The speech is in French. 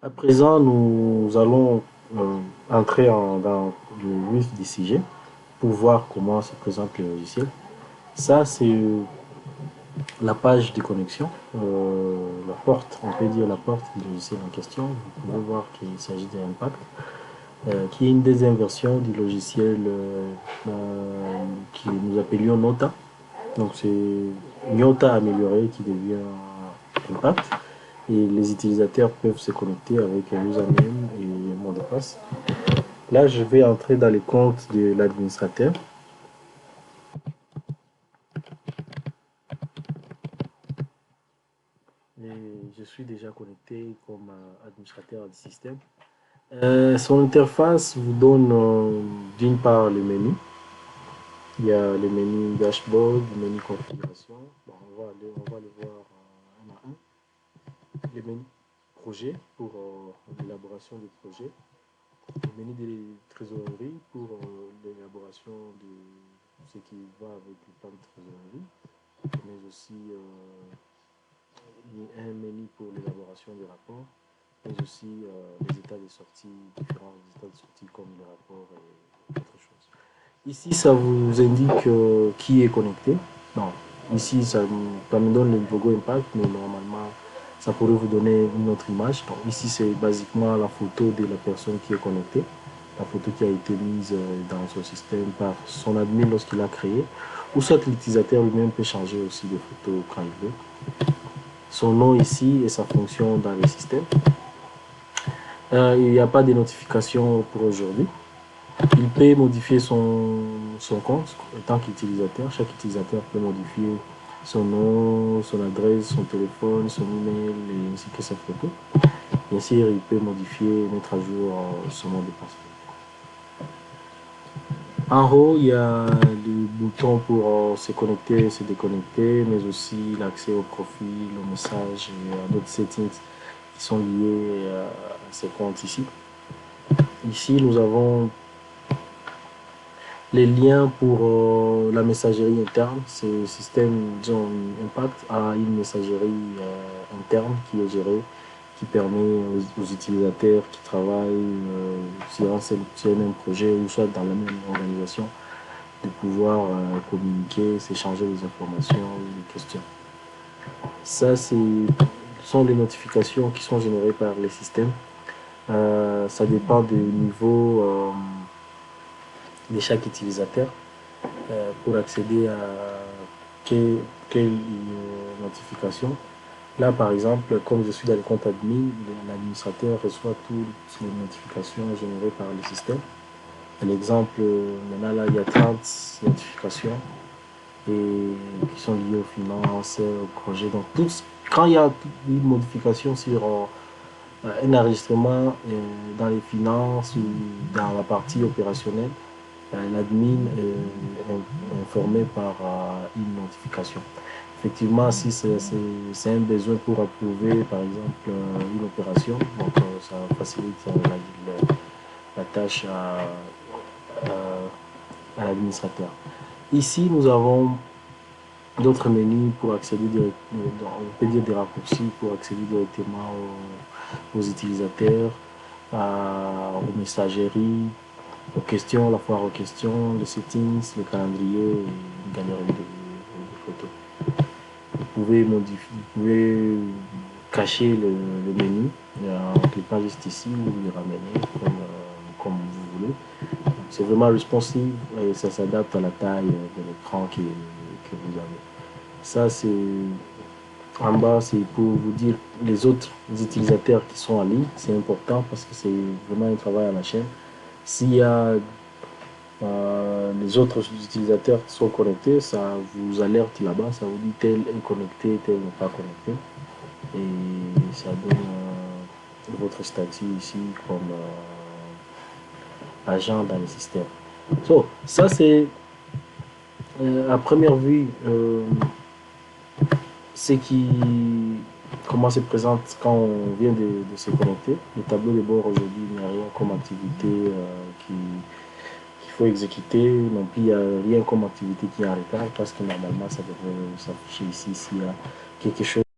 À présent, nous allons entrer dans le vif du sujet pour voir comment se présente le logiciel. Ça, c'est la page de connexion, la porte, on peut dire la porte du logiciel en question. Vous pouvez voir qu'il s'agit d'Impact, qui est une deuxième version du logiciel que nous appelions Nota. Donc c'est Nota amélioré qui devient Impact. Et les utilisateurs peuvent se connecter avec un username et un mot de passe. Là, je vais entrer dans les comptes de l'administrateur. Et je suis déjà connecté comme administrateur du système. Son interface vous donne d'une part le menu. Il y a le menu dashboard, le menu configuration. Bon, on va le voir un à un. Le menu projet pour l'élaboration du projet. Le menu de trésorerie pour l'élaboration de ce qui va avec le plan de trésorerie, mais aussi un menu pour l'élaboration des rapports, mais aussi les états de sortie, différents états de sortie comme les rapports et autre chose. Ici, ça vous indique qui est connecté. Non, ici, ça me donne le logo Impact, mais normalement, ça pourrait vous donner une autre image. Donc, ici, c'est basiquement la photo de la personne qui est connectée. La photo qui a été mise dans son système par son admin lorsqu'il a créé. Ou soit l'utilisateur lui-même peut changer aussi de photo quand il veut. Son nom ici et sa fonction dans le système. Il n'y a pas de notification pour aujourd'hui. Il peut modifier son compte en tant qu'utilisateur. Chaque utilisateur peut modifier son nom, son adresse, son téléphone, son email ainsi que sa photo. Bien sûr, il peut modifier, mettre à jour son mot de passe. En haut, il y a le bouton pour se connecter et se déconnecter, mais aussi l'accès au profil, au message et à d'autres settings qui sont liés à ces comptes ici. Ici, nous avons les liens pour la messagerie interne. Ce système, disons, Impact a une messagerie interne qui est gérée, qui permet aux utilisateurs qui travaillent sur un même projet ou soit dans la même organisation de pouvoir communiquer, s'échanger des informations, des questions. Ça, sont les notifications qui sont générées par les systèmes. Ça dépend du niveau de chaque utilisateur pour accéder à quelle notification. Là, par exemple, comme je suis dans le compte admin, l'administrateur reçoit toutes les notifications générées par le système. L'exemple, maintenant, là, il y a 30 notifications et qui sont liées aux finances, au projet. Donc, quand il y a une modification sur un enregistrement dans les finances ou dans la partie opérationnelle, l'admin est informé par une notification. Effectivement, si c'est un besoin pour approuver, par exemple, une opération, donc ça facilite la tâche à l'administrateur. Ici, nous avons d'autres menus pour accéder directement, on peut dire des raccourcis pour accéder directement aux utilisateurs, aux messageries, aux questions, la foire aux questions, les settings, le calendrier et une galerie de photos. Vous pouvez modifier, vous pouvez cacher le menu en cliquant juste ici ou le ramener comme vous voulez. C'est vraiment responsive et ça s'adapte à la taille de l'écran que vous avez. Ça, c'est en bas, c'est pour vous dire les autres utilisateurs qui sont en ligne. C'est important parce que c'est vraiment un travail à la chaîne. S'il y a les autres utilisateurs qui sont connectés, ça vous alerte là-bas, ça vous dit tel est connecté, tel n'est pas connecté. Et ça donne votre statut ici comme agent dans le système. So, ça c'est à première vue ce qui comment se présente quand on vient de se connecter. Le tableau de bord aujourd'hui, il n'y a rien comme activité qu'il faut exécuter, non plus il n'y a rien comme activité qui est en retard parce que normalement ça devrait s'afficher ici s'il y a quelque chose